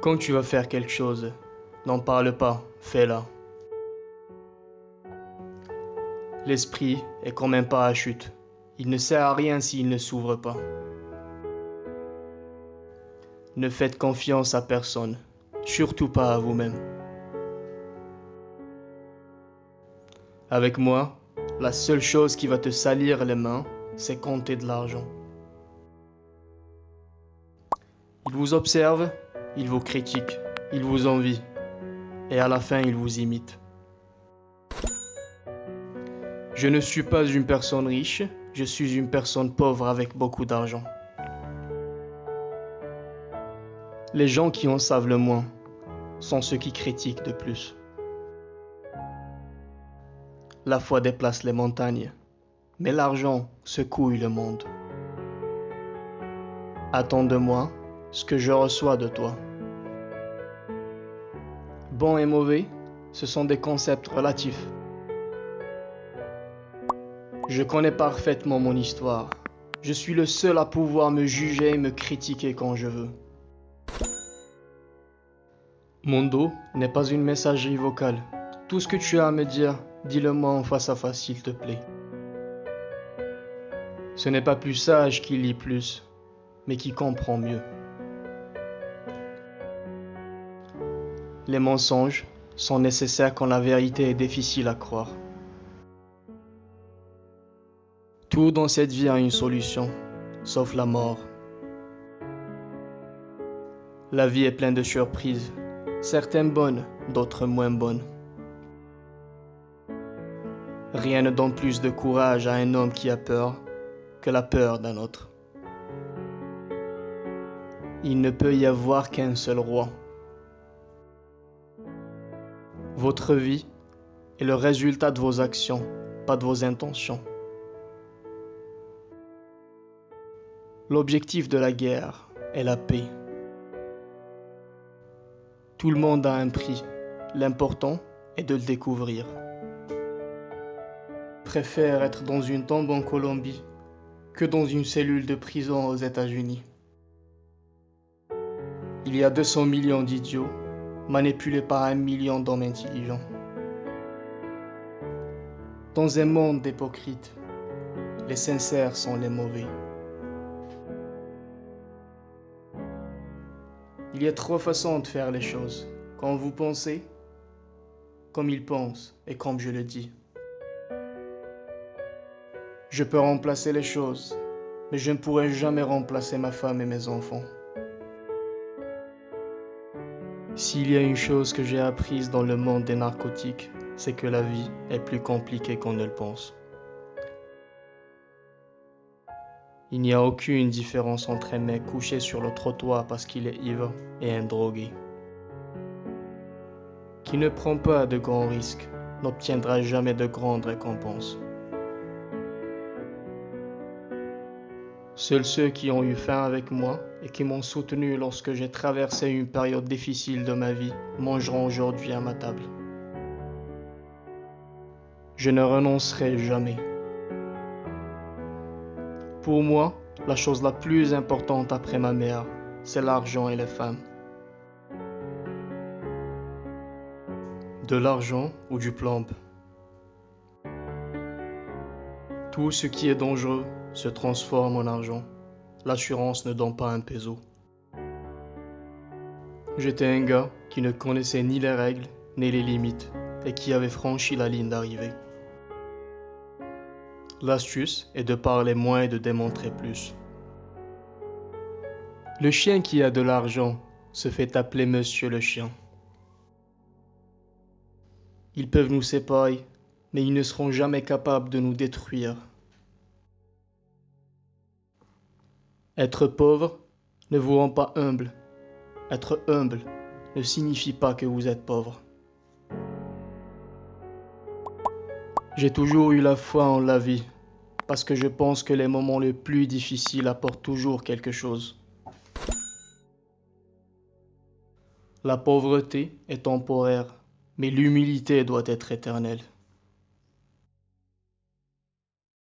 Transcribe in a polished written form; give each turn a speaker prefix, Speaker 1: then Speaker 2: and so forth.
Speaker 1: Quand tu vas faire quelque chose, n'en parle pas, fais-la. L'esprit est comme un parachute. Il ne sert à rien s'il ne s'ouvre pas. Ne faites confiance à personne, surtout pas à vous-même. Avec moi, la seule chose qui va te salir les mains, c'est compter de l'argent. Il vous observe, il vous critique, il vous envie, et à la fin il vous imite. Je ne suis pas une personne riche, je suis une personne pauvre avec beaucoup d'argent. Les gens qui en savent le moins sont ceux qui critiquent de plus. La foi déplace les montagnes, mais l'argent secouille le monde. Attends de moi ce que je reçois de toi. Bon et mauvais, ce sont des concepts relatifs. Je connais parfaitement mon histoire. Je suis le seul à pouvoir me juger et me critiquer quand je veux. Mon dos n'est pas une messagerie vocale. Tout ce que tu as à me dire, dis-le-moi en face à face s'il te plaît. Ce n'est pas plus sage qui lit plus, mais qui comprend mieux. Les mensonges sont nécessaires quand la vérité est difficile à croire. Tout dans cette vie a une solution, sauf la mort. La vie est pleine de surprises, certaines bonnes, d'autres moins bonnes. Rien ne donne plus de courage à un homme qui a peur que la peur d'un autre. Il ne peut y avoir qu'un seul roi. Votre vie est le résultat de vos actions, pas de vos intentions. L'objectif de la guerre est la paix. Tout le monde a un prix. L'important est de le découvrir. Je préfère être dans une tombe en Colombie que dans une cellule de prison aux États-Unis. Il y a 200 millions d'idiots manipulés par 1 million d'hommes intelligents. Dans un monde d'hypocrites, les sincères sont les mauvais. Il y a 3 façons de faire les choses. Quand vous pensez, comme ils pensent et comme je le dis. Je peux remplacer les choses, mais je ne pourrai jamais remplacer ma femme et mes enfants. S'il y a une chose que j'ai apprise dans le monde des narcotiques, c'est que la vie est plus compliquée qu'on ne le pense. Il n'y a aucune différence entre un mec couché sur le trottoir parce qu'il est ivre et un drogué. Qui ne prend pas de grands risques n'obtiendra jamais de grandes récompenses. Seuls ceux qui ont eu faim avec moi et qui m'ont soutenu lorsque j'ai traversé une période difficile de ma vie mangeront aujourd'hui à ma table. Je ne renoncerai jamais. Pour moi, la chose la plus importante après ma mère, c'est l'argent et les femmes. De l'argent ou du plomb. Tout ce qui est dangereux se transforme en argent. L'assurance ne donne pas un peso. J'étais un gars qui ne connaissait ni les règles ni les limites et qui avait franchi la ligne d'arrivée. L'astuce est de parler moins et de démontrer plus. Le chien qui a de l'argent se fait appeler Monsieur le chien. Ils peuvent nous séparer, mais ils ne seront jamais capables de nous détruire. Être pauvre ne vous rend pas humble. Être humble ne signifie pas que vous êtes pauvre. J'ai toujours eu la foi en la vie, parce que je pense que les moments les plus difficiles apportent toujours quelque chose. La pauvreté est temporaire, mais l'humilité doit être éternelle.